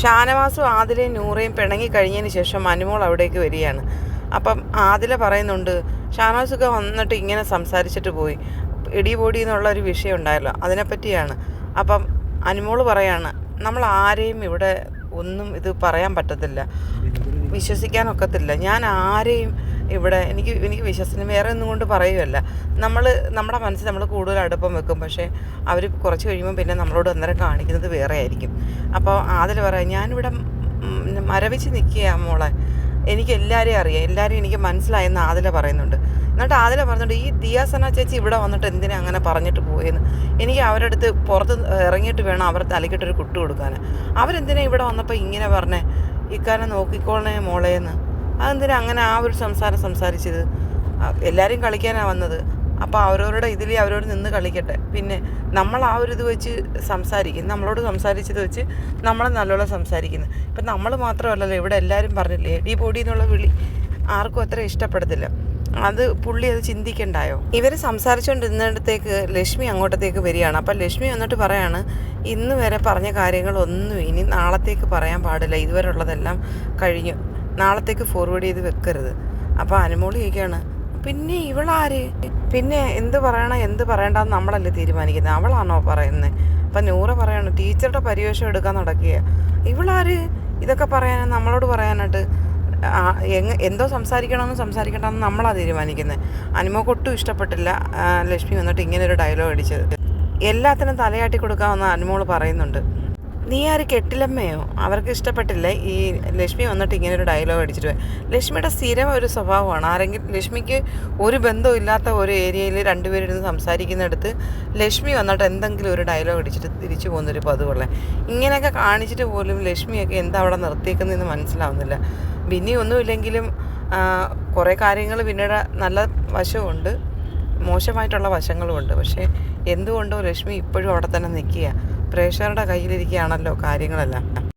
ഷാനവാസും ആദിലയും നൂറയും പിണങ്ങി കഴിഞ്ഞതിന് ശേഷം അനുമോൾ അവിടേക്ക് വരികയാണ്. അപ്പം ആദില പറയുന്നുണ്ട്, ഷാനവാസൊക്കെ വന്നിട്ട് ഇങ്ങനെ സംസാരിച്ചിട്ട് പോയി, ഇടിപൊടി എന്നുള്ളൊരു വിഷയം ഉണ്ടായല്ലോ, അതിനെപ്പറ്റിയാണ്. അപ്പം അനുമോൾ പറയാണ്, നമ്മൾ ആരെയും ഇവിടെ ഒന്നും ഇത് പറയാൻ പറ്റത്തില്ല, വിശ്വസിക്കാനൊക്കത്തില്ല. ഞാൻ ആരെയും ഇവിടെ എനിക്ക് വിശ്വസിന് വേറെ ഒന്നും കൊണ്ട് പറയുകയല്ല. നമ്മുടെ മനസ്സിൽ നമ്മൾ കൂടുതൽ അടുപ്പം വെക്കും, പക്ഷേ അവർ കുറച്ച് കഴിയുമ്പോൾ പിന്നെ നമ്മളോട് അന്നേരം കാണിക്കുന്നത് വേറെ ആയിരിക്കും. അപ്പോൾ ആദിൽ പറയാം, ഞാനിവിടെ മരവിച്ച് നിൽക്കുക മോളെ, എനിക്ക് എല്ലാവരെയും അറിയാം, എല്ലാവരും എനിക്ക് മനസ്സിലായെന്ന് ആദില പറയുന്നുണ്ട്. എന്നിട്ട് ആദില പറഞ്ഞിട്ട്, ഈ ദിയാസന ചേച്ചി ഇവിടെ വന്നിട്ട് എന്തിനാ അങ്ങനെ പറഞ്ഞിട്ട് പോയെന്ന്, എനിക്ക് അവരുടെ അടുത്ത് പുറത്ത് ഇറങ്ങിയിട്ട് വേണം അവർ തലക്കിട്ടൊരു കുട്ടു കൊടുക്കാൻ. അവരെന്തിനാ ഇവിടെ വന്നപ്പോൾ ഇങ്ങനെ പറഞ്ഞേ, ഇക്കാനെ നോക്കിക്കോളണേ മോളേന്ന്, അതെന്തിനാ അങ്ങനെ ആ ഒരു സംസാരിച്ചത്? എല്ലാവരും കളിക്കാനാണ് വന്നത്, അപ്പോൾ അവരവരുടെ ഇതിൽ അവരോട് നിന്ന് കളിക്കട്ടെ. പിന്നെ നമ്മൾ ആ ഒരു ഇത് വെച്ച് സംസാരിക്കും, നമ്മളോട് സംസാരിച്ചത് വെച്ച് നമ്മൾ നല്ലോണം സംസാരിക്കുന്നത്. ഇപ്പം നമ്മൾ മാത്രമല്ലല്ലോ, ഇവിടെ എല്ലാവരും പറഞ്ഞില്ലേ എടി പൊടി എന്നുള്ള വിളി ആർക്കും അത്ര ഇഷ്ടപ്പെടത്തില്ല. അത് പുള്ളി അത് ചിന്തിക്കണ്ടായോ? ഇവർ സംസാരിച്ചുകൊണ്ടിരുന്നിടത്തേക്ക് ലക്ഷ്മി അങ്ങോട്ടത്തേക്ക് വരികയാണ്. അപ്പം ലക്ഷ്മി വന്നിട്ട് പറയാണ്, ഇന്ന് വരെ പറഞ്ഞ കാര്യങ്ങളൊന്നും ഇനി നാളത്തേക്ക് പറയാൻ പാടില്ല, ഇതുവരെ ഉള്ളതെല്ലാം കഴിഞ്ഞു, നാളത്തേക്ക് ഫോർവേഡ് ചെയ്ത് വെക്കരുത്. അപ്പോൾ അനുമോൾ ചോദിക്കുകയാണ്, പിന്നെ ഇവളാര്, പിന്നെ എന്ത് പറയണം എന്ത് പറയണ്ടെന്ന് നമ്മളല്ലേ തീരുമാനിക്കുന്നത്, അവളാണോ പറയുന്നത്? അപ്പം നൂറ പറയാണ്, ടീച്ചറുടെ പരിവേഷം എടുക്കാൻ നടക്കുക, ഇവളാര് ഇതൊക്കെ പറയാൻ നമ്മളോട് പറയാനായിട്ട്? എന്തോ സംസാരിക്കണമെന്ന് സംസാരിക്കണ്ടെന്ന് നമ്മളാണ് തീരുമാനിക്കുന്നത്. അനുമോൾക്ക് ഒട്ടും ഇഷ്ടപ്പെട്ടില്ല ലക്ഷ്മി വന്നിട്ട് ഇങ്ങനൊരു ഡയലോഗ് അടിച്ചത്. എല്ലാത്തിനും തലയാട്ടി കൊടുക്കാമെന്ന് അനുമോൾ പറയുന്നുണ്ട്. നീ ആര് കെട്ടിലമ്മയോ? അവർക്ക് ഇഷ്ടപ്പെട്ടില്ലേ ഈ ലക്ഷ്മി വന്നിട്ട് ഇങ്ങനൊരു ഡയലോഗ് അടിച്ചിട്ട്. ലക്ഷ്മിയുടെ സ്ഥിരം ഒരു സ്വഭാവമാണ്, ആരെങ്കിലും ലക്ഷ്മിക്ക് ഒരു ബന്ധമില്ലാത്ത ഒരു ഏരിയയിൽ രണ്ടുപേരിരുന്ന് സംസാരിക്കുന്നിടത്ത് ലക്ഷ്മി വന്നിട്ട് എന്തെങ്കിലും ഒരു ഡയലോഗ് അടിച്ചിട്ട് തിരിച്ചു പോകുന്നൊരു പതിവുള്ള. ഇങ്ങനെയൊക്കെ കാണിച്ചിട്ട് പോലും ലക്ഷ്മിയൊക്കെ എന്താ അവിടെ നിർത്തിയേക്കുന്നതെന്ന് മനസ്സിലാവുന്നില്ല. ബിന്നി ഒന്നുമില്ലെങ്കിലും കുറേ കാര്യങ്ങൾ പിന്നീട് നല്ല വശമുണ്ട്, മോശമായിട്ടുള്ള വശങ്ങളുമുണ്ട്. പക്ഷേ എന്തുകൊണ്ടോ ലക്ഷ്മി ഇപ്പോഴും അവിടെ തന്നെ നിൽക്കുക. പ്രേക്ഷകരുടെ കയ്യിലിരിക്കുകയാണല്ലോ കാര്യങ്ങളെല്ലാം.